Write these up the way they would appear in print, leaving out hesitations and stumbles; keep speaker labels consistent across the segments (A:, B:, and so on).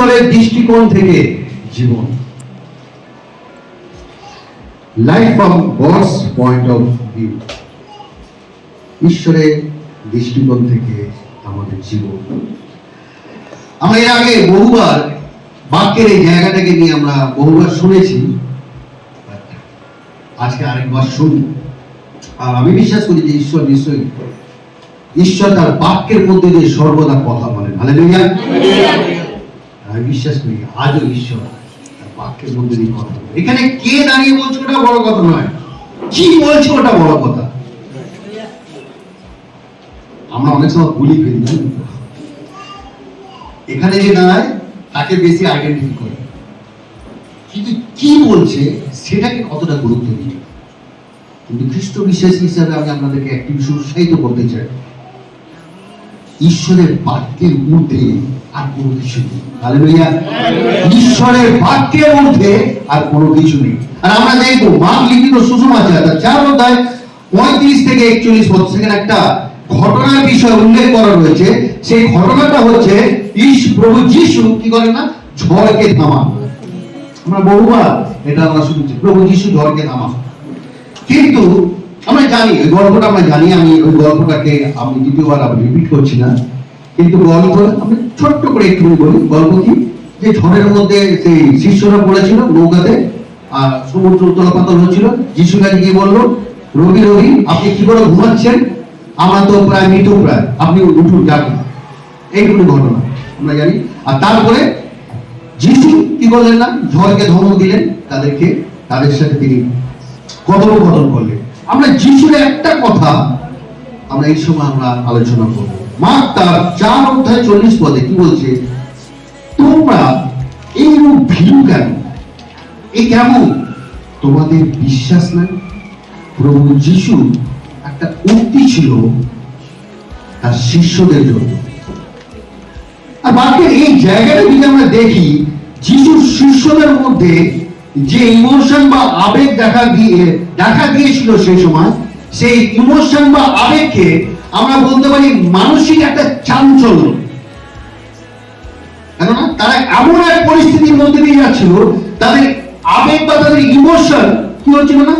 A: ঈশ্বরের দৃষ্টিকোণ থেকে জীবন। Life from God's point of view, ঈশ্বরের দৃষ্টিকোণ থেকে আমাদের জীবন। আমরা এর আগে বহুবার বাক্যের এই জায়গাটাকে নিয়ে আমরা বহুবার শুনেছি, আজকে আরেকবার শুনি। আর আমি বিশ্বাস করি যে ঈশ্বর নিশ্চয়ই, ঈশ্বর তার বাক্যের মধ্যে দিয়ে সর্বদা কথা বলেন। হালেলুয়া। আমি বিশ্বাস করি আজও ঈশ্বর তার বাক্যের মধ্যে দিয়ে কথা বলেন। এখানে কে দাঁড়িয়ে বলছে ওটা বড় কথা নয়, কি বলছে ওটা বড় কথা। আমরা অনেক সময় ভুলি ফেলি, এখানে যে দাঁড়ায় তাকে বেশি আইডেন্টিফাই করে, কিন্তু কি বলছে সেটাকে কতটা গুরুত্ব দিই। কিন্তু খ্রিস্ট বিশ্বাসী হিসাবে আমি আপনাদেরকে একটি বিষয় উৎসাহিত করতে চাই, ঈশ্বরের বাক্যের ঊর্ধ্বে আর কোনো কিছু নেই। হালেলুয়া। ঈশ্বরের বাক্যের ঊর্ধ্বে আর কোনো কিছু নেই। আর আমরা দেখবো মার্ক লিখিত সুসমাচার তার 4 অধ্যায় 35 থেকে 41 পদ, সেখানে একটা ঘটনার বিষয় উল্লেখ করা রয়েছে। সেই ঘটনাটা হচ্ছে প্রভু যিশু কি করেন না, ঝড়কে থামান। আমরা বহুবার এটা আমরা শুনেছি, প্রভু যিশু ঝড়কে থামান। কিন্তু আমরা জানি ওই গল্পটা, আমরা জানি, আমি ওই গল্পটাকে আমি দ্বিতীয়বার আমি রিপিট করছি না, কিন্তু গল্প আমি ছোট্ট করে একটু বলি। গল্প কি, যে ঝড়ের মধ্যে সেই শিষ্যরা পড়েছিল নৌকাতে, আর সমুদ্র উত্তাল হচ্ছিল। যিশু কাছে গিয়ে বললো, রবি রবি আপনি কি করে ঘুমাচ্ছেন, আমরা তো প্রায় মৃত প্রায়, আপনি উঠুন জাগুন। এইটুকু ঘটনা আমরা জানি। আর তারপরে যিশু কি করলেন না, ঝড়কে ধমক দিলেন, তাদেরকে তাদের সাথে তিনি কথোপকথন করলেন। আমরা যিশুর একটা কথা আমরা এই সময় আমরা আলোচনা করব। মার্ক তার 4 অধ্যায় 40 পদে কি বলছে, তোমরা এইরূপ ভীরু কেন, এই কেমন তোমাদের বিশ্বাস নাই। প্রভু যিশু একটা উক্তি ছিল তার শিষ্যদের জন্য। আর বাক্যের এই জায়গাটা যদি আমরা দেখি, যিশুর শিষ্যদের মধ্যে যে ইমোশন বা আবেগ দেখা দিয়েছিল সেই সময়, সেই ইমোশন বা আবেগকে আমরা বলতে পারি মানসিক একটা চাঞ্চল্য। কেননা তারা এমন এক পরিস্থিতির মধ্যে দিয়ে যাচ্ছিল, তাদের আবেগ বা তাদের ইমোশন কি হচ্ছিল না,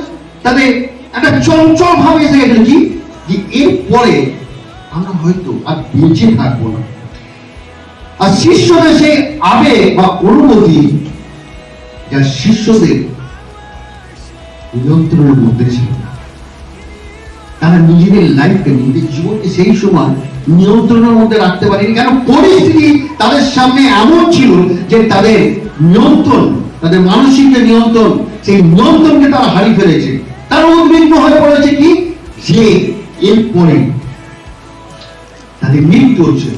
A: তাদের একটা চঞ্চল ভাবে এসে গেছিল কি, যে এরপরে আমরা হয়তো আর বেঁচে থাকবো না। আর শিষ্যদের সেই আবেগ বা অনুভূতি যা শিষ্যদের নিয়ন্ত্রণের মধ্যে ছিল না। তারা নিজেদের লাইফকে, নিজেদের জীবনকে সেই সময় নিয়ন্ত্রণের মধ্যে রাখতে পারেনি। কেন, পরিস্থিতি তাদের সামনে এমন ছিল যে তাদের নিয়ন্ত্রণ, তাদের মানসিক যে নিয়ন্ত্রণ, সেই নিয়ন্ত্রণকে তারা হারিয়ে ফেলেছে। তারা উদ্বিগ্ন হয়ে পড়েছে কি, যে এরপরে তাদের মৃত্যু হচ্ছে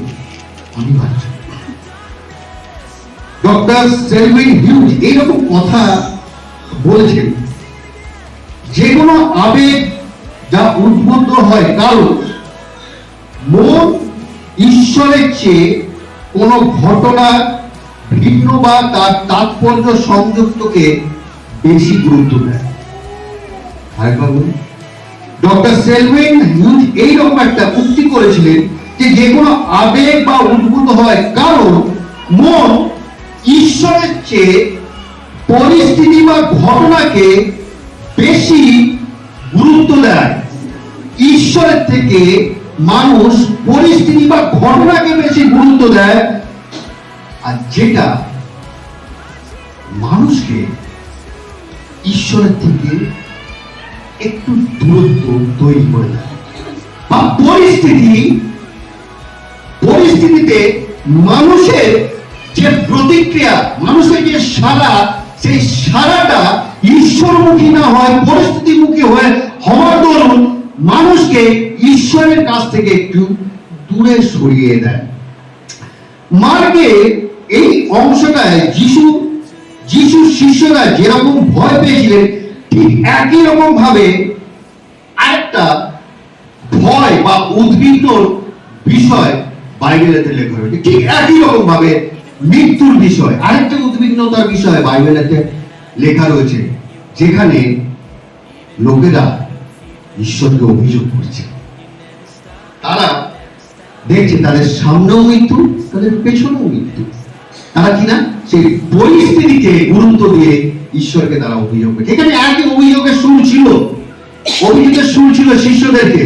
A: অনিবার্য। ডক্টর সেলভিন হিউজ এইরকম কথা বলেছেন, যে কোনো আবেগ যা উদ্বুদ্ধ হয় কারণ মন ঈশ্বরের চেয়ে কোন ঘটনা ভিন্ন বা তার তাৎপর্য সংযুক্তকে বেশি গুরুত্ব দেয়। আরেকবার বলি, ডক্টর সেলভিন হিউজ এইরকম একটা উক্তি করেছিলেন যে কোনো আবেগ বা উদ্বুদ্ধ হয় কারণ মন ঈশ্বরের চেয়ে পরিস্থিতি বা ঘটনাকে বেশি গুরুত্ব দেয়। ঈশ্বরের থেকে মানুষ পরিস্থিতি বা ঘটনাকে বেশি গুরুত্ব দেয়, আর যেটা মানুষকে ঈশ্বরের থেকে একটু দূরত্ব তৈরি করে দেয়। বা পরিস্থিতিতে মানুষের যে প্রতিক্রিয়া, মানুষের যে সাড়া, সেই সাড়াটা ঈশ্বরমুখী না হয় পরিস্থিতিমুখী হওয়ার দরুন মানুষকে ঈশ্বরের কাছ থেকে একটু দূরে সরিয়ে দেয়। মার্কে এই অংশটায় যিশু শিষ্যরা যেরকম ভয় পেয়েছিলেন, ঠিক একই রকম ভাবে আরেকটা ভয় বা উদ্বিগ্ন বিষয় বাইবেলেতে লেখা হয়েছে। ঠিক একই রকম ভাবে মৃত্যুর বিষয় আরেকটা উদ্বিগ্নতার বিষয় বাইবেলেতে লেখা রয়েছে, যেখানে লোকেরা ঈশ্বরকে অভিযোগ করছে। তারা দেখছে তাদের সামনেও মৃত্যু, তাদের পেছনেও মৃত্যু। তারা কিনা সেই পরিস্থিতিকে গুরুত্ব দিয়ে ঈশ্বরকে তারা অভিযোগ করে। এখানে একই অভিযোগের সুর ছিল, অভিযোগের সুর ছিল শিষ্যদেরকে।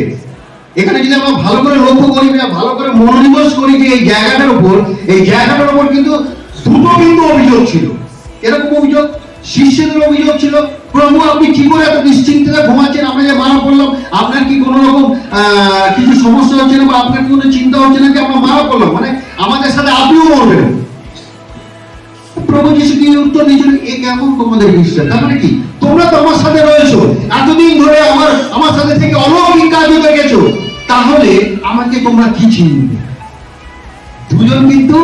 A: এখানে যদি আমরা ভালো করে লক্ষ্য করি, ভালো করে মনোনিবেশ করি যে এই জায়গাটার উপর কিন্তু দুটো কিন্তু অভিযোগ ছিল। এরকম অভিযোগ শিষ্যদের অভিযোগ ছিল, প্রভু আপনি কি করে এত নিশ্চিন্তে ঘুমাচ্ছেন, আমরা যে মারা পড়লাম, আপনার কি কোনো রকম কিছু সমস্যা হচ্ছে না, বা আপনার কোনো চিন্তা হচ্ছে না যে আমরা মারা পড়লাম, মানে আমাদের সাথে আপনিও মরবেন? প্রভু যিশু কি উত্তর দিয়েছেন, এ কেমন তোমাদের বিশ্বাস? তার মানে কি, তোমরা তো আমার সাথে রয়েছো, এতদিন ধরে আমার সাথে থেকে অলৌকিক কাজ হয়ে গেছো, তাহলে আমাকে তোমরা কি চিনবে? দুজন কিন্তু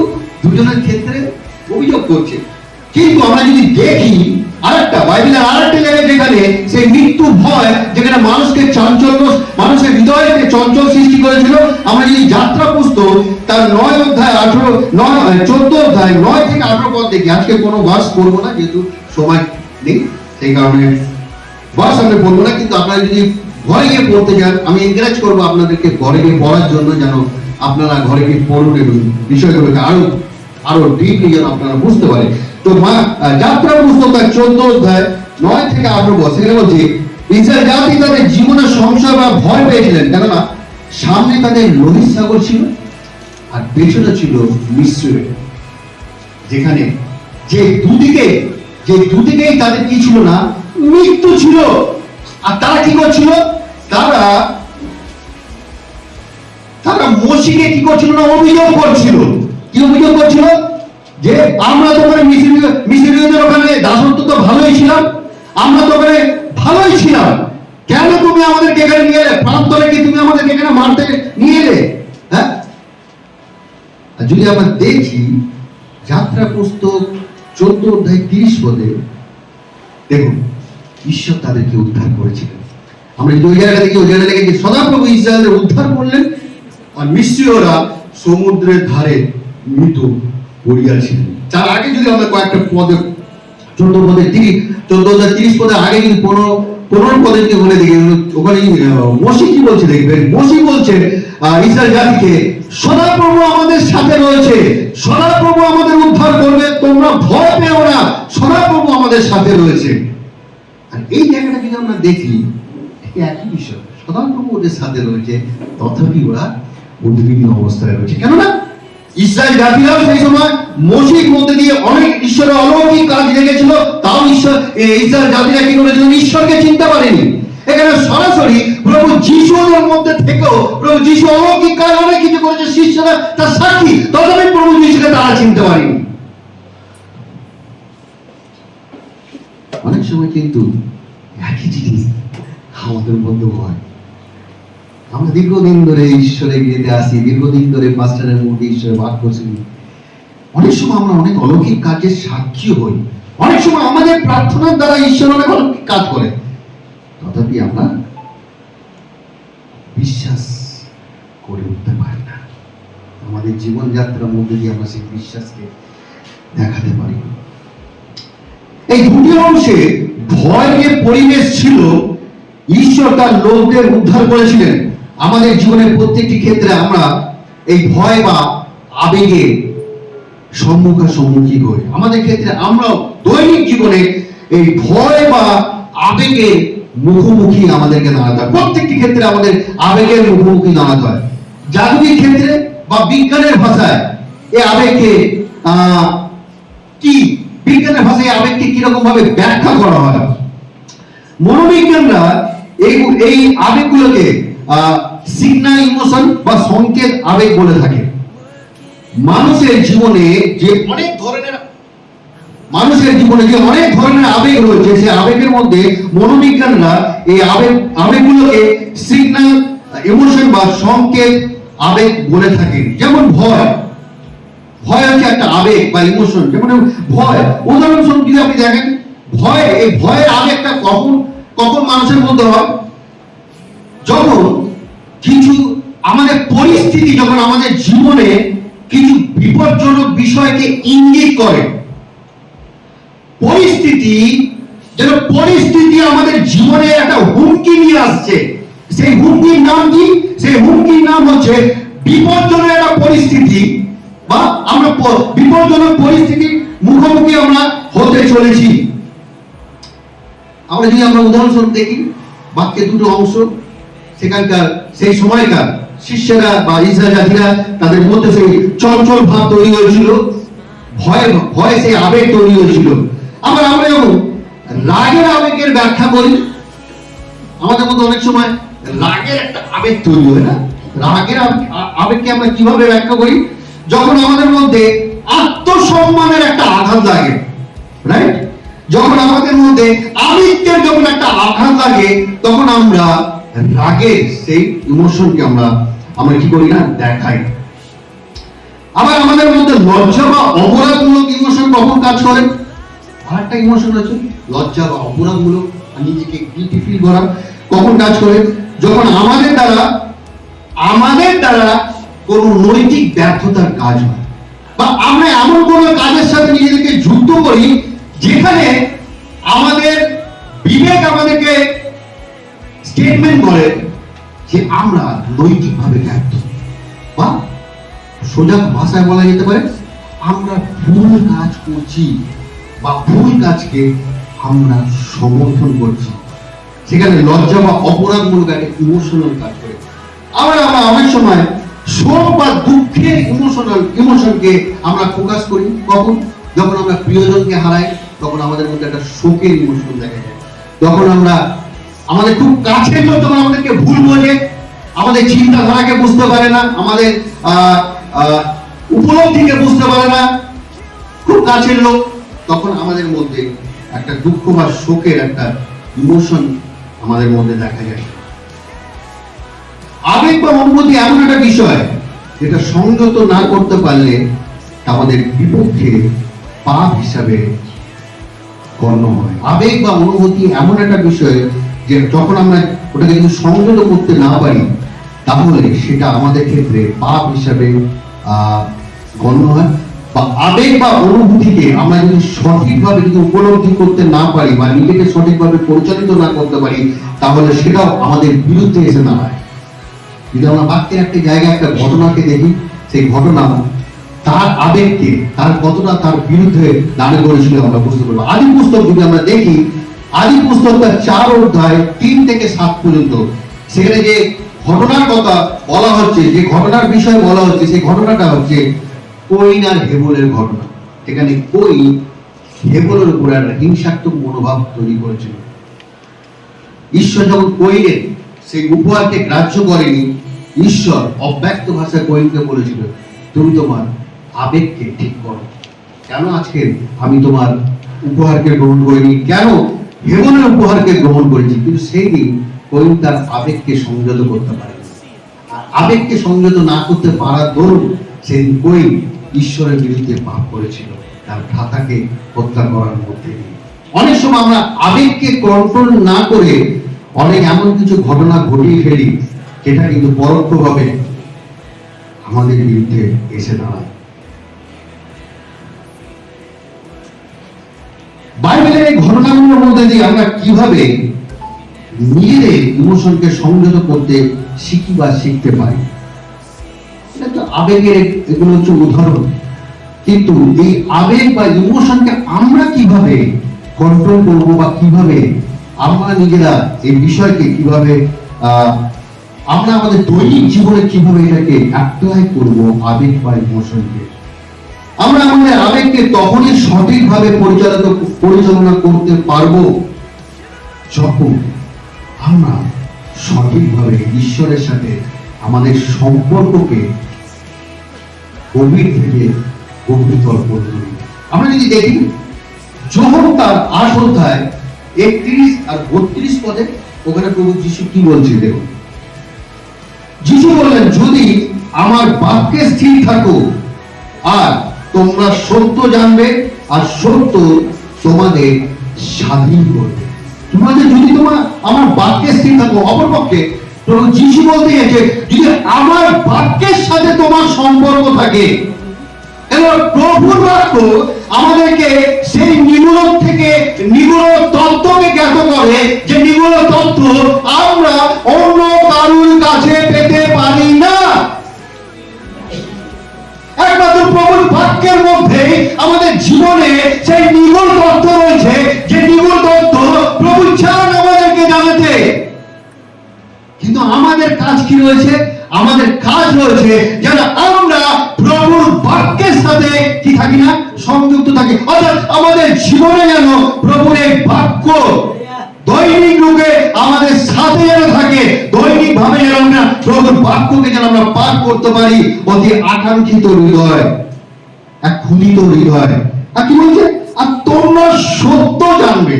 A: দুজনের ক্ষেত্রে অভিযোগ করছে। কিন্তু আমরা যদি দেখি বাইবেলের আরেকটা জায়গায়, যেখানে সেই মৃত্যু ভয়, যেখানে মানুষের হৃদয়কে চঞ্চল সৃষ্টি করেছিল, আমরা যদি যাত্রা পুস্তক তার 9 অধ্যায় 14 অধ্যায় 9 থেকে 18 পদ দেখি। আজকে কোনো ভার্স পড়বো না, যেহেতু সময় নেই, সেই কারণে ভার্স আমরা পড়বো না। কিন্তু আপনারা যদি ঘরে গিয়ে পড়তে যান, আমি এনকারেজ করবো আপনাদেরকে ঘরে গিয়ে পড়ার জন্য, যেন আপনারা ঘরে গিয়ে পড়ুন এবং বিষয়গুলোকে আরো ডিপলি যেন আপনারা বুঝতে পারেন। তো যাত্রা পুস্তক 14 অধ্যায় 9 থেকে 18 পদ, সেখানে বলছে, ইসরায়েল জাতি তাদের জীবনে সংশয় বা ভয় পেয়েছিলেন, কেননা সামনে তাদের লোহিত সাগর ছিল আর পেছনে ছিল মিসর, যেখানে যে দুদিকেই তাদের কি ছিল না, মৃত্যু ছিল। আর তারা কি করছিল? তারা মোশিকে কি করছিল না, অভিযোগ করছিল। কি অভিযোগ করছিল? যে আমরা তো ওখানে মিশরীয়দের ওখানে দাসত্ব তো ভালোই ছিলাম, আমরা তো ওখানে ভালোই ছিলাম, কেন তুমি আমাদেরকে এখানে নিয়ে এলে? প্রান্তরে কি তুমি আমাদেরকে এখানে মারতে নিয়ে এলে? হ্যাঁ, যদি আমরা দেখি যাত্রা পুস্তক 14 অধ্যায় 30 পদে, দেখুন ঈশ্বর তাদেরকে উদ্ধার করেছিলেন। আমরা যদি ওই জায়গাটা দেখি, ওই জায়গাটা দেখি সদাপ্রভু ইসরায়েলের উদ্ধার করলেন, আর মিশরীয়রা সমুদ্রের ধারে মৃত পড়িয়াছিলেন। তার আগে যদি আমরা কয়েকটা পদে 14 অধ্যায় 30 পদে আগে যদি 15 পদে যদি বলে দেখি, ওখানে মোশে কি বলছে দেখবেন। মোশে বলছেন ইসরায়েল জাতিকে, সদাপ্রভু আমাদের সাথে রয়েছে, সদাপ্রভু আমাদের উদ্ধার করবে, তোমরা ভয় পেও না, সদাপ্রভু আমাদের সাথে রয়েছে। আর এই জায়গাটা যদি আমরা দেখি, একই বিষয়, সদাপ্রভু ওদের সাথে রয়েছে, তথাপি ওরা উদ্বিগ্ন অবস্থায় রয়েছে। কেননা ইসরায়েল জাতিরাও সেই সময় মোশির মধ্যে দিয়ে অনেক ঈশ্বরের অলৌকিক কাজ দেখেছিল, তাও ইসরায়েল জাতিরা কি করেছিল? ঈশ্বরকে চিনতে পারেনি। এখানে সরাসরি প্রভু যিশুর মধ্যে থেকেও প্রভু যিশু অলৌকিক কাজ অনেক কিছু করেছে, শিষ্যরা তার সাক্ষী, তথাপি প্রভু যিশুকে তারা চিনতে পারেনি। অনেক সময় কিন্তু একই জিনিস আমাদের মধ্যে হয়। আমরা দীর্ঘদিন ধরে ঈশ্বরে গিয়ে আসি, দীর্ঘদিন ধরে পাস্টারের মধ্যে ঈশ্বরের বাক্য শুনি, অনেক সময় আমরা অনেক অলৌকিক কাজের সাক্ষী হই, অনেক সময় আমাদের প্রার্থনার দ্বারা ঈশ্বর অনেক অলৌকিক কাজ করে, তথাপি আমরা বিশ্বাস করে উঠতে পারি না। আমাদের জীবনযাত্রার মধ্যে দিয়ে আমরা সেই বিশ্বাসকে দেখাতে পারি। এই দুটি অংশে ভয় যে পরিবেশ ছিল, ঈশ্বর তার লোকদের উদ্ধার করেছিলেন। আমাদের জীবনের প্রত্যেকটি ক্ষেত্রে আমরা এই ভয় বা আবেগে সম্মুখী হই। আমাদের ক্ষেত্রে আমরা দৈনিক জীবনে এই ভয় বা আবেগের মুখোমুখি আমাদেরকে দাঁড়াতে হয়। প্রত্যেকটি ক্ষেত্রে আমাদের আবেগের মুখোমুখি দাঁড়াতে হয়। জাদুবিক ক্ষেত্রে বা বিজ্ঞানের ভাষায় এই আবেগকে বিজ্ঞানের ভাষায় আবেগকে কিরকম ভাবে ব্যাখ্যা করা হয়? মনোবিজ্ঞানরা এই আবেগগুলোকে সিগন্যাল ইমোশন বা সংকেত আবেগ বলে থাকে। মানুষের জীবনে যে অনেক ধরনের আবেগ রয়েছে, সেই আবেগের মধ্যে মনোবিজ্ঞানরা এই আবেগগুলোকে সিগন্যাল ইমোশন বা সংকেত আবেগ বলে থাকে। যেমন ভয় হচ্ছে একটা আবেগ বা ইমোশন। যেমন ভয়, উদাহরণস্বরূপ যদি আপনি দেখেন, এই ভয়ের আবেগটা কখন মানুষের মধ্যে হয়? যখন কিছু আমাদের পরিস্থিতি, যখন আমাদের জীবনে কিছু বিপজ্জনক বিষয়কে ইঙ্গিত করে। পরিস্থিতি আমাদের জীবনে একটা হুমকি নিয়ে আসছে। সেই হুমকির নাম কি? সেই হুমকির নাম হচ্ছে বিপজ্জনক একটা পরিস্থিতি, বা আমরা বিপজ্জনক পরিস্থিতির মুখোমুখি আমরা হতে চলেছি। আমরা যদি উদাহরণস্বরূপ দেখি বাক্যের দুটো অংশ, সেখানকার সেই সময়কার শিষ্যরা বা ইসরায়েল জাতিরা, তাদের মধ্যে সেই চঞ্চল ভাব তৈরি হয়েছিল, ভয়ে সেই আবেগ তৈরি হয়েছিল। আবার আমরা যখন রাগের আবেগের ব্যাখ্যা করি, আমাদের মধ্যে অনেক সময় রাগের একটা আবেগ তৈরি হয় না? রাগের আবেগকে আমরা কিভাবে ব্যাখ্যা করি? যখন আমাদের মধ্যে আত্মসম্মানের একটা আঘাত লাগে, রাইট? যখন আমাদের মধ্যে আবেগের যখন একটা আঘাত লাগে, তখন আমরা রাগের সেই ইমোশনকে আমরা কি করি না, দেখাই। আবার আমাদের মধ্যে লজ্জা বা অপরাধমূলক ইমোশন কখন কাজ করে? আরেকটা ইমোশন আছে লজ্জা বা অপরাধমূলক, নিজেকে গিল্টি ফিল করা, কখন কাজ করে? যখন আমাদের দ্বারা কোনো নৈতিক ব্যর্থতার কাজ হয়, বা আমরা এমন কোনো কাজের সাথে নিজেদেরকে যুক্ত করি যেখানে আমাদের বিবেক আমাদেরকে স্টেটমেন্ট করে যে আমরা নৈতিকভাবে ব্যর্থ, বা সোজা ভাষায় বলা যেতে পারে আমরা ভুল কাজ করছি বা ভুল কাজকে আমরা সমর্থন করছি। সেখানে লজ্জা বা অপরাধমূলক একটা ইমোশনাল কাজ করে। আবার আমরা অনেক সময় শোক বা দুঃখের ইমোশনকে আমরা ফোকাস করি। কখন? যখন আমরা প্রিয়জনকে হারাই, তখন আমাদের মধ্যে একটা শোকের ইমোশন দেখা যায়। যখন আমাদের খুব কাছের লোক যখন আমাদেরকে ভুল বোঝে, আমাদের চিন্তাধারাকে বুঝতে পারে না, আমাদের উপলব্ধিকে বুঝতে পারে না, খুব কাছের লোক, তখন আমাদের মধ্যে একটা দুঃখ বা শোকের একটা ইমোশন আমাদের মধ্যে দেখা যায়। আবেগ বা অনুভূতি এমন একটা বিষয় যেটা সংযত না করতে পারলে আমাদের বিপক্ষে পাপ হিসাবে গণ্য হয়। আবেগ বা অনুভূতি এমন একটা বিষয় যে যখন আমরা ওটাকে যদি সংযত করতে না পারি, তাহলে সেটা আমাদের ক্ষেত্রে পাপ হিসাবে গণ্য হয়। বা আবেগ বা অনুভূতিকে আমরা যদি সঠিকভাবে উপলব্ধি করতে না পারি বা নিজেকে সঠিকভাবে পরিচালিত না করতে পারি, তাহলে সেটাও আমাদের বিরুদ্ধে এসে দাঁড়ায়। যদি আমরা বাক্যের একটা জায়গায় একটা ঘটনাকে দেখি, সেই ঘটনা তার আবেগকে তার কতটা তার বিরুদ্ধে দাঁড়িয়ে করেছিল আমরা বুঝতে পারবো। আদি পুস্তক যদি আমরা দেখি, আদি পুস্তকটা 4 অধ্যায় 3 থেকে 7 পর্যন্ত, সেখানে যে ঘটনার কথা বলা হচ্ছে, যে ঘটনার বিষয় বলা হচ্ছে, সেই ঘটনাটা হচ্ছে কইন আর হেবেলের ঘটনা। এখানে কইন হেবেলের উপর একটা হিংসাত্মক মনোভাব তৈরি করেছিল। ঈশ্বর যখন কইনের সেই উপহারকে গ্রাহ্য করেনি, ঈশ্বর অব্যক্ত ভাষায় কইনকে বলেছিল, তুমি তোমার আবেগকে ঠিক করো। কেন আজকে আমি তোমার উপহারকে গ্রহণ করিনি, কেন হেবেলের উপহারকে গ্রহণ করেছি? কিন্তু সেই দিন কইন তার আবেগকে সংযত করতে পারেনি। আর আবেগকে সংযত না করতে পারার দরুন সেদিন কইন ঈশ্বরের বিরুদ্ধে পাপ করেছিল, তার ভ্রাতাকে হত্যা করার মধ্যে। অনেক সময় আমরা আবেগকে কন্ট্রোল না করে অনেক এমন কিছু ঘটনা ঘটিয়ে ফেলি, যেটা কিন্তু পরোক্ষভাবে আমাদের বিরুদ্ধে এসে দাঁড়ায়। বাইবেলের এই ঘটনাগুলোর মধ্যে দিয়ে আমরা কিভাবে নিজেদের ইমোশনকে সংযত করতে শিখি বা শিখতে পারি, এটা তো আবেগের, এগুলো হচ্ছে উদাহরণ। কিন্তু এই আবেগ বা ইমোশনকে আমরা কিভাবে কন্ট্রোল করবো বা কিভাবে আমরা নিজেরা এই বিষয়কে কিভাবে আমরা আমাদের দৈনিক জীবনে কিভাবে এটাকে অ্যাপ্লাই করবো, আবেগ বা ইমোশনকে আমরা আমাদের আবেগকে তখনই সঠিকভাবে পরিচালনা করতে পারবো যখন আমরা সঠিকভাবে ঈশ্বরের সাথে আমাদের সম্পর্ককে গভীর থেকে গভীরতর করে তুলি। আমরা যদি দেখি যোহন তার 8 অধ্যায় 31 আর 32 পদে, ওখানে প্রভু যিশু কি বলছে দেখুন। যিশু বললেন, যদি আমার বাক্যে স্থির থাকো আর তোমরা সত্য জানবে আর সত্য তোমাদের স্বাধীন করবে। যদি তোমার আমার বাক্যে স্থির থাকো, অপরপক্ষে প্রভু যিশু বলতে গেছে, যদি আমার বাক্যের সাথে তোমার সম্পর্ক থাকে, প্রভুর বাক্য আমাদেরকে সেই নিগূঢ় থেকে নিগূঢ় তত্ত্বকে জ্ঞাত করে, যে নিগূঢ় তত্ত্ব আমরা অন্য কারুর কাছে পেতে পারি না। একমাত্র প্রভুর বাক্যের আমাদের জীবনে সেই নিগূঢ় তথ্য রয়েছে, যে নিগূঢ় তথ্য প্রভু চান আমাদেরকে জানাতে। কিন্তু আমাদের কাজ কি রয়েছে? আমাদের কাজ রয়েছে যেন আমরা প্রভুর বাক্যের সাথে কি থাকি না, সংযুক্ত থাকি। অর্থাৎ আমাদের জীবনে যেন প্রভুর এই বাক্য দৈনিক রূপে আমাদের সাথে যেন থাকে, দৈনিক ভাবে যেন আমরা প্রভুর বাক্যকে যেন আমরা পাঠ করতে পারি অতি আকাঙ্ক্ষিত হৃদয়, এক ক্ষুধিত হৃদয়। আর কি বলছে? আর তোমরা সত্য জানবে।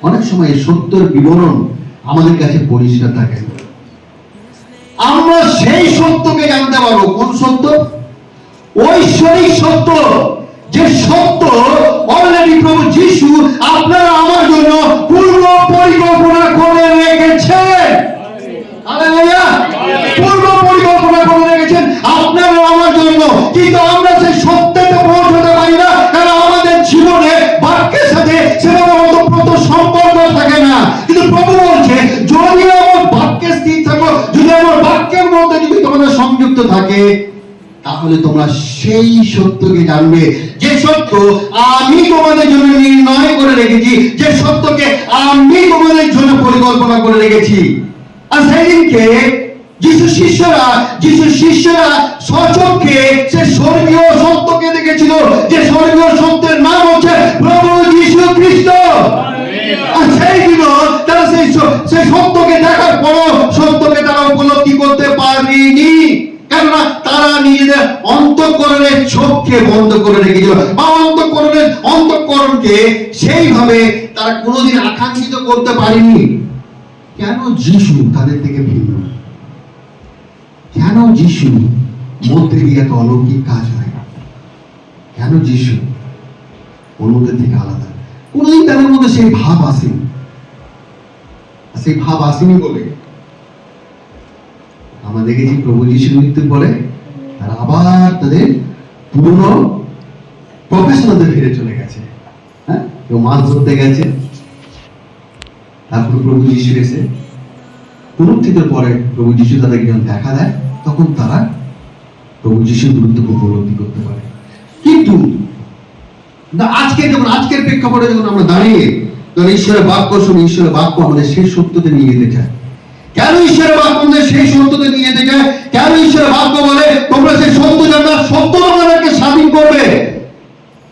A: অনেক সময় এই সত্যের বিবরণ আমাদের কাছে পরিষ্কার থাকে। আমরা সেই সত্যকে জানতে পারবো। কোন সত্য? ঐশ্বরিক সত্য, যে সত্য অলরেডি প্রভু যিশু আপনারা আমার জন্য পূর্ব পরিকল্পনা করে রেখেছেন। হালেলুয়া! পূর্ব পরিকল্পনা করে রেখেছেন আপনারা আমার জন্য। কিন্তু আমরা সেই সত্যতে পৌঁছতে পারি না, কারণ আমাদের জীবনে বাক্যের সাথে সেরকম ওতপ্রোত সম্পর্ক থাকে না। কিন্তু প্রভু বলছে, যদি আমার বাক্যে স্থির থাকো, যদি আমার বাক্যের মধ্যে যদি তোমাদের সংযুক্ত থাকে, তাহলে তোমরা সেই সত্যকে জানবে, যে সত্য আমি তোমাদের জন্য নির্ণয় করে রেখেছি, যে সত্যকে আমি তোমাদের জন্য পরিকল্পনা করে রেখেছি। আর সেদিনকে যিশু শিষ্যরা স্বচক্ষে সে স্বর্গীয় সত্যকে দেখেছিল, যে স্বর্গীয় সত্যের নাম হচ্ছে প্রভু যীশু খ্রিস্ট। আর সেই দিন তারা সেই সত্যকে দেখার পর সত্যকে তারা উপলব্ধি করতে পারেনি, কেননা তারা নিজেদের অন্তঃকরণের চোখকে বন্ধ করে রেখেছিল, বা অন্তঃকরণকে সেইভাবে তারা কোনোদিন আকাঙ্ক্ষিত করতে পারেনি। কেন যিশু তাদের থেকে ভিন্ন? কেন যিশু মধ্যে দিয়ে এত অলৌকিক কাজ হয়? কেন যিশু অন্যদের থেকে আলাদা? কোনোদিন তাদের মধ্যে সেই ভাব আসেনি। সেই ভাব আসেনি বলে আমরা দেখেছি প্রভু যিশুর মৃত্যুর পরে তারা আবার তাদের পুরনো প্রফেশনালদের ফিরে চলে গেছে। হ্যাঁ, কেউ মাছ ধরতে গেছে, তারপর প্রভু যিশু এসে পুনরুত্থিতের পরে প্রভু যিশু তাদেরকে যখন দেখা দেয়, তখন তারা প্রভু যিশুর গুরুত্বকে উপলব্ধি করতে পারে। কিন্তু আজকের প্রেক্ষাপটে যখন আমরা দাঁড়িয়ে যখন ঈশ্বরের বাক্য শুনি, ঈশ্বরের বাক্য আমাদের সেই সত্যতে নিয়ে যেতে চায়। কেন ঈশ্বরের বাক্য আমাদের সেই সত্যতে নিয়ে যেতে চায়? কেন ঈশ্বরের বাক্য বলে তোমরা সেই সত্য জানো, সত্য তোমাদেরকে স্বাধীন করবে?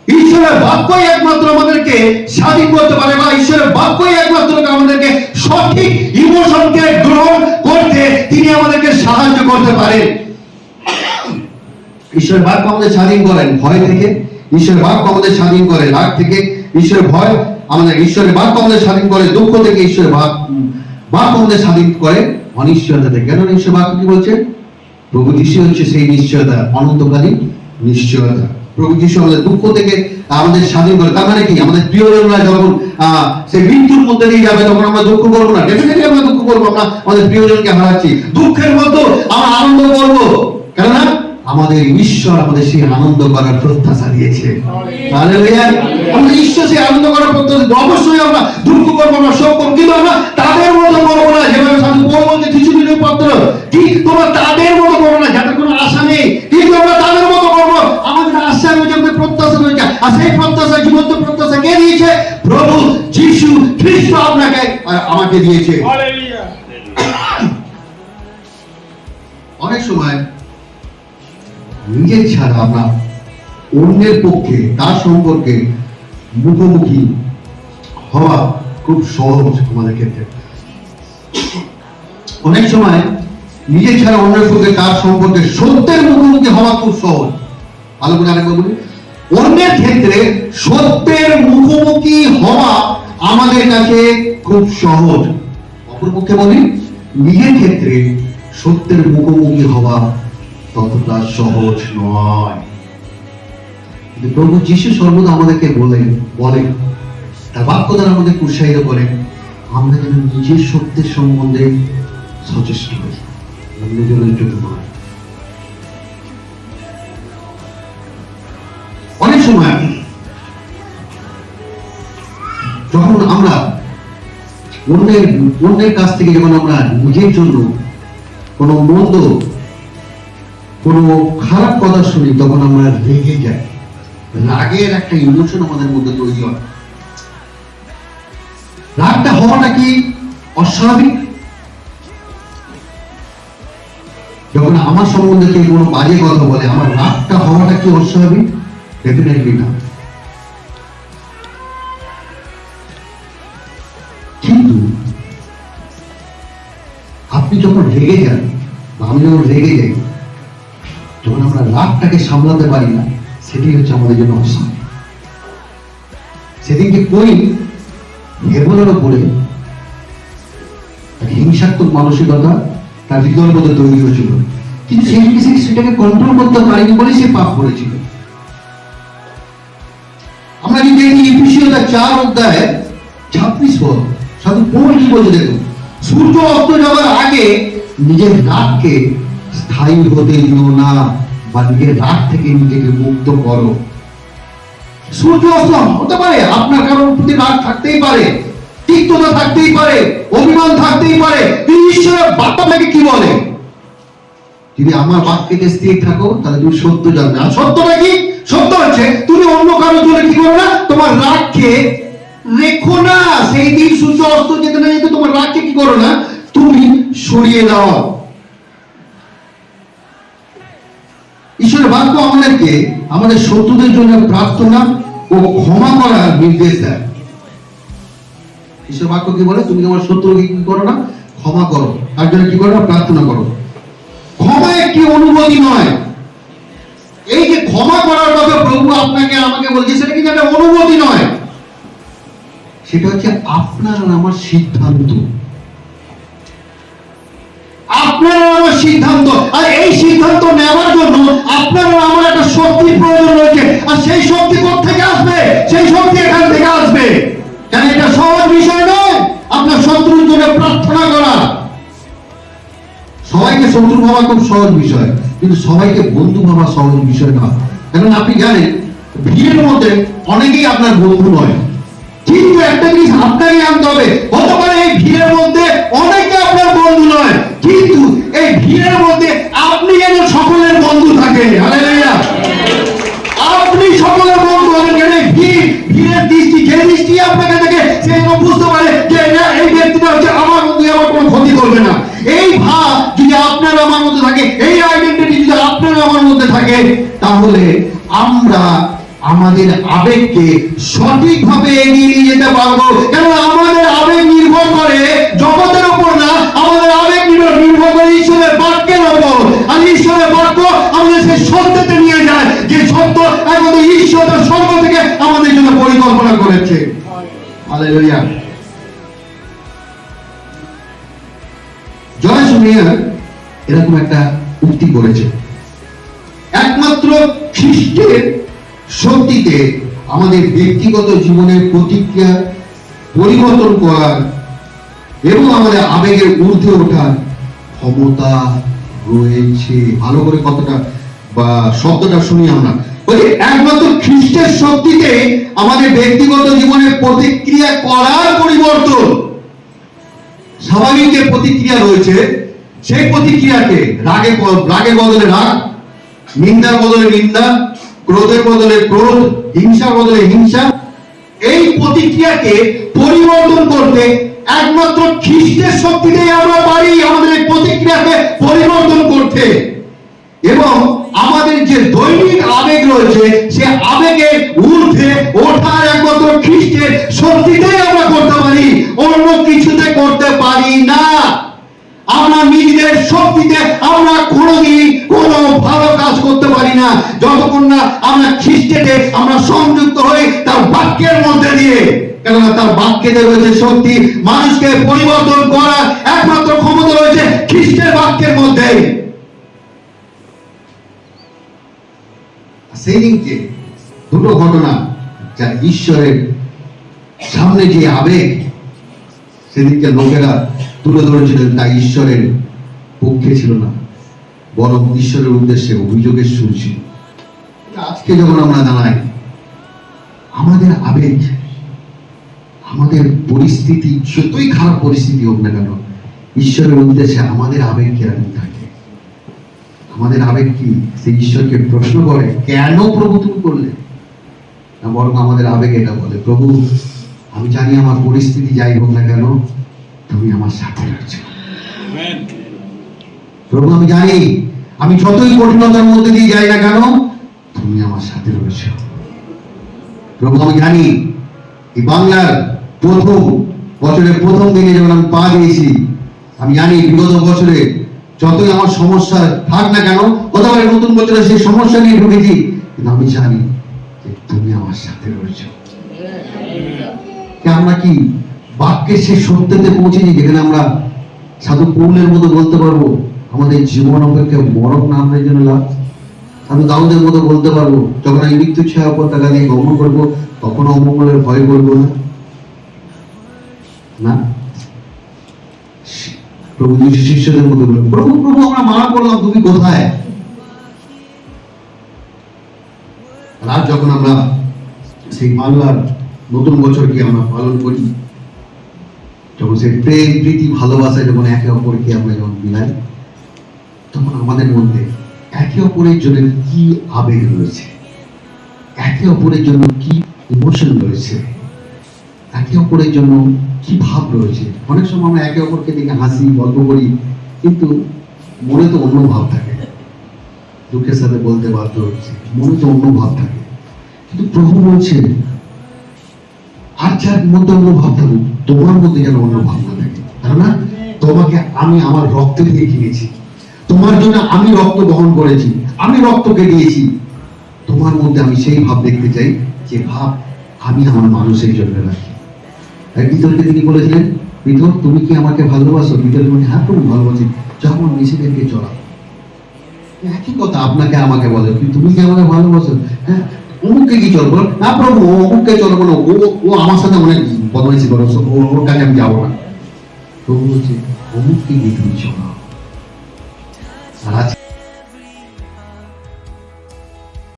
A: ঈশ্বরের বাক্যই একমাত্র আমাদেরকে স্বাধীন করতে পারে, বা ঈশ্বরের বাক্যই একমাত্র আমাদেরকে সঠিক ইমোশনকে গ্রহণ করতে তিনি আমাদেরকে সাহায্য করতে পারেন। ঈশ্বরের বাক্য আমাদের স্বাধীন করেন ভয় থেকে, ঈশ্বরের বাক্য আমাদের স্বাধীন করে রাগ থেকে, ঈশ্বরের বাক্য আমাদের স্বাধীন করে দুঃখ থেকে, ঈশ্বরের বাক্য আমাদের স্বাধীন করে অনিশ্চয়তা থেকে। কেন ঈশ্বরের বাক্য কি বলছে? প্রভু যিশু হচ্ছে সেই নিশ্চয়তা, অনন্তকালীন নিশ্চয়তা। প্রভু যিশু আমাদের দুঃখ থেকে আমাদের স্বাধীন করে। তার মানে কি? আমাদের প্রিয়জনরা যখন সেই মৃত্যুর মধ্যে দিয়ে যাবে, তখন আমরা দুঃখ করবো না। ডেফিনেটলি আমরা দুঃখ করবো, আমরা আমাদের প্রিয়জনকে হারাচ্ছি। দুঃখের মতো আমরা আনন্দ করবো, কেননা আমাদের ঈশ্বর আমাদের সেই আনন্দ করার প্রত্যাশা দিয়েছে। হালেলুয়া! আমাদের ঈশ্বর সেই আনন্দ করার প্রত্যাশা। অবশ্যই আমরা দুঃখ করবো, আমরা শোক করবো, কিন্তু আমরা তাদের মতো করবো না। যেভাবে সাধু পৌল বলছে থিতুসীয় পত্র, ঠিক তোমরা তাদের মতো করবো না যাদের কোনো আশা নেই, কিন্তু আমরা তাদের মতো করবো। আমাদের আশা রয়েছে, আমাদের প্রত্যাশা রয়েছে। আর সেই প্রত্যাশা, জীবন্ত প্রত্যাশা কে দিয়েছে? প্রভু যিশু খ্রিস্ট আপনাকে আমাকে দিয়েছে। অনেক সময় নিজের ছাড়া আমরা অন্যের পক্ষে তার সম্পর্কে মুখোমুখি হওয়া খুব সহজ আমাদের ক্ষেত্রে। অনেক সময় নিজের ছাড়া অন্যের পক্ষে তার সম্পর্কে সত্যের মুখোমুখি হওয়া খুব সহজ। ভালো করে আরেকবার বলি, অন্যের ক্ষেত্রে সত্যের মুখোমুখি হওয়া আমাদের কাছে খুব সহজ। অপরপক্ষে বলি, নিজের ক্ষেত্রে সত্যের মুখোমুখি হওয়া ততটা সহজ নয়। কিন্তু প্রভু যিশু সর্বদা আমাদেরকে বলেন তার বাক্য দ্বারা আমাদের উৎসাহিত করেন, আমরা যেন নিজের সত্যের সম্বন্ধে সচেষ্ট হই, অন্যজনের জন্য নয়। অনেক সময় যখন আমরা অন্যের কাছ থেকে যখন আমরা নিজের জন্য কোনো মন্দ কোনো খারাপ কথা শুনি তখন আমরা রেগে যাই। রাগের একটা ইমোশন আমাদের মধ্যে তৈরি হয়। রাগটা হওয়াটা কি অস্বাভাবিক? যখন আমার সম্বন্ধে কেউ কোনো বাজে কথা বলে, আমার রাগটা হওয়াটা কি অস্বাভাবিক? ডেফিনেটলি না। কিন্তু আপনি যখন রেগে যান, বা আমি যখন রেগে যাই, যখন আমরা রাগটাকে সামলাতে পারি না, সেটি হচ্ছে আমাদের জন্য অস্বাভাবিক। সেদিনকে কই হেবনের উপরে হিংসাত্মক মানসিকতা তার হৃদয়ের মধ্যে তৈরি হয়েছিল, কিন্তু সেটাকে কন্ট্রোল করতে পারেনি বলে সে পাপ করেছিল। আমরা যদি দেখি এফেসীয়দের 4 অধ্যায়ে 26 পদ, সাধু পৌল কি বলছে দেখুন, সূর্য অস্ত যাওয়ার আগে নিজের রাগকে স্থায়ী হতে দিও না, বা নিজের রাগ থেকে নিজেকে মুক্ত করো। সূর্য অস্ত হতে পারে, আপনার কারোর প্রতি রাগ থাকতেই পারে, তিক্ততা থাকতেই পারে, অভিমান থাকতেই পারে, কিন্তু ঈশ্বরের বাক্য আপনাকে কি বলে? যদি আমার বাক্যে স্থির থাকো তাহলে তুমি সত্য জানবে। আর সত্যটা কি? সত্য হচ্ছে তুমি অন্য কারোর জন্য কি করো না, তোমার রাগকে রেখো না। সেই দিন সূর্য অস্ত যেতে না যেতে তোমার রাগকে কি করো না, তুমি সরিয়ে দাও। ঈশ্বরের বাক্য আমাদেরকে আমাদের শত্রুদের জন্য প্রার্থনা ও ক্ষমা করার নির্দেশ দেয়। ঈশ্বর বাক্য কি বলে? তুমি তোমার শত্রুকে কি করো না, ক্ষমা করো। তার জন্য কি করো না, প্রার্থনা করো। ক্ষমা একটি অনুভূতি নয়। এই যে ক্ষমা করার কথা প্রভু আপনাকে আমাকে বলছে, সেটা কিন্তু একটা অনুভূতি নয়, সেটা হচ্ছে আপনার আমার সিদ্ধান্ত। আপনার আমার সিদ্ধান্ত। আর এই সিদ্ধান্ত নেওয়ার জন্য আপনার আমার একটা শক্তির প্রয়োজন রয়েছে। আর সেই শক্তি কোথা থেকে আসবে? সেই শক্তি এখান থেকে আসবে। কেন এটা সহজ বিষয় নয় আপনার শত্রুর জন্য প্রার্থনা করা। সবাইকে শত্রু ভাবা খুব সহজ বিষয়, কিন্তু সবাইকে বন্ধু ভাবা সহজ বিষয় না। কারণ আপনি জানেন, ভিড়ের মধ্যে অনেকেই আপনার বন্ধু নয়, কিন্তু একটা জিনিস আপনাকে জানতে হবে, হতে পারে এই ভিড়ের মধ্যে অনেকে আপনার বন্ধু নয়, কিন্তু এই ভিড়ের মধ্যে আপনি যেন সকলের বন্ধু থাকে। হালেলুয়া! আপনি সকলের বন্ধু হবেন। কেন? ভিড়ের দৃষ্টি, যে দৃষ্টি আপনাকে দেখে, সে বুঝতে পারে যে এই ব্যক্তিটা হচ্ছে আমার বন্ধু, আমার কোনো ক্ষতি করবে না। এই ভাব যদি আপনার আমার মধ্যে থাকে, এই আইডেন্টিটি যদি আপনার আমার মধ্যে থাকে, তাহলে আমরা আমাদের আবেগকে সঠিকভাবে এগিয়ে নিয়ে যেতে পারবো। কেন? আমাদের আবেগ নির্ভর করে জগতের উপর না, আমাদের আবেগ নির্ভর করে ঈশ্বরের বাক্যের উপর। আর ঈশ্বরের বাক্য আমাদের সেই সত্যতে নিয়ে যায়, যে সত্য একমাত্র ঈশ্বর তার স্বর্গ থেকে আমাদের জন্য পরিকল্পনা করেছে। হালেলুয়া! জয়েস মিয়ার এরকম একটা উক্তি করেছে, একমাত্র খ্রিস্টের শক্তিতে আমাদের ব্যক্তিগত জীবনের প্রতিক্রিয়া পরিবর্তন করার এবং আমাদের আবেগের ঊর্ধ্বে ওঠার ক্ষমতা রয়েছে। ভালো করে কথাটা বা শব্দটা শুনি আমরা। একমাত্র খ্রিস্টের শক্তিতে আমাদের ব্যক্তিগত জীবনের প্রতিক্রিয়া করার পরিবর্তন। স্বাভাবিক যে প্রতিক্রিয়া রয়েছে, সেই প্রতিক্রিয়াকে রাগের বদলে রাগ, নিন্দার বদলে নিন্দা, ক্রোধের বদলে ক্রোধ, হিংসার বদলে হিংসা, এই প্রতিক্রিয়াকে পরিবর্তন করতে একমাত্র খ্রিস্টের শক্তিতেই আমরা পারি আমাদের এই প্রতিক্রিয়াকে পরিবর্তন করতে। এবং আমাদের যে দৈনিক আবেগ রয়েছে, সে আবেগের ঊর্ধ্বে ওঠার একমাত্র খ্রিস্টের শক্তিতেই আমরা করতে পারি, অন্য কিছুতে করতে পারি না। আমরা নিজেদের শক্তিতে আমরা কোনোদিন কোনো ভালো কাজ করতে পারি না, যতক্ষণ না আমরা খ্রিস্টেতে আমরা সংযুক্ত হই তার বাক্যের মধ্যে দিয়ে। কেননা তার বাক্যে রয়েছে শক্তি, মানুষকে পরিবর্তন করার একমাত্র ক্ষমতা রয়েছে খ্রিস্টের বাক্যের মধ্যে। সেই দিনকে দুটো ঘটনা, যা ঈশ্বরের সামনে যে আবেগ সেদিনকে লোকেরা তুলে ধরেছিলেন, তা ঈশ্বরের পক্ষে ছিল না, বরং ঈশ্বরের উদ্দেশ্যে অভিযোগের সুর ছিল। আজকে যখন আমরা দাঁড়াই, আমাদের আবেগ, আমাদের পরিস্থিতি যতই খারাপ পরিস্থিতি হোক না কেন, ঈশ্বরের উদ্দেশ্যে আমাদের আবেগ কেরানি থাকে। আমাদের আবেগ কি সেই ঈশ্বরকে প্রশ্ন করে, কেন প্রভু তুমি করলে? না, বরং আমাদের আবেগ এটা বলে, প্রভু আমি জানি আমার পরিস্থিতি যাই হোক না কেন তুমি আমার সাথে রয়েছো। প্রভু আমি জানি আমি যতই কঠিনতার মধ্যে দিয়ে যাই না কেন তুমি আমার সাথে রয়েছো। প্রভু আমি জানি এই বাংলার বছরের প্রথম দিনে যখন আমি পা দিয়েছি, আমি জানি বিগত বছরে যতই আমার সমস্যা থাক না কেন, গতবারের নতুন বছরে সেই সমস্যা নিয়ে ঢুকেছি, কিন্তু আমি জানি যে তুমি আমার সাথে রয়েছো। আমরা কি বাক্যের সেই সত্যতে পৌঁছেছি যেখানে আমরা সাধু পৌলের মতো বলতে পারবো আমাদের জীবন অপেক্ষা মরণ না আমাদের জন্য লাভ? সাধু দাউদের মতো বলতে পারবো যখন আমি মৃত্যু ছায়া পতাকা দিয়ে গমন করবো তখনও অমঙ্গলের ভয় করবো না? না, প্রভু যিশু শিষ্যদের মতো বললেন, প্রভু প্রভু আমরা মারা করলাম, তুমি কোথায়? রাত যখন আমরা সেই বাংলার নতুন বছরকে আমরা পালন করি, যখন সেই প্রেম প্রীতি ভালোবাসা যখন একে অপরকে আমরা যখন মিলাই, তখন আমাদের মধ্যে একে অপরের জন্য কি আবেগ রয়েছে, একে অপরের জন্য কি ইমোশন রয়েছে, একে অপরের জন্য কি ভাব রয়েছে। অনেক সময় আমরা একে অপরকে দেখে হাসি গল্প করি, কিন্তু মনে তো অন্য ভাব থাকে। দুঃখের সাথে বলতে বাধ্য হচ্ছে, মনে তো অন্য ভাব থাকে। কিন্তু প্রভু বলছে আর যার মধ্যে অন্য ভাব থাকুক, তোমার মধ্যে যেন অন্য ভাব না থাকে। কেননা তোমাকে আমি আমার রক্ত দিয়ে কিনেছি, তোমার জন্য আমি রক্ত বহন করেছি, আমি রক্তকে দিয়েছি। তোমার মধ্যে আমি সেই ভাব দেখতে চাই যে ভাব আমি আমার মানুষের জন্য রাখি। ভিতরকে তিনি বলেছিলেন, ভিতর তুমি কি আমাকে ভালোবাসো? ভিতর মানে হ্যাঁ প্রভু ভালোবাসি, যখন মিশিদেরকে চড়া। একই কথা আপনাকে আমাকে বলে, তুমি কি আমাকে ভালোবাসো? হ্যাঁ, অমুককে কি চলবো না প্রভু, অমুককে চলবো না, ও আমার সাথে অনেক বদমাইশি করো, ওর কাছে আমি যাবো না। প্রভু বলছে অমুককে গিয়ে তুমি চলো। আর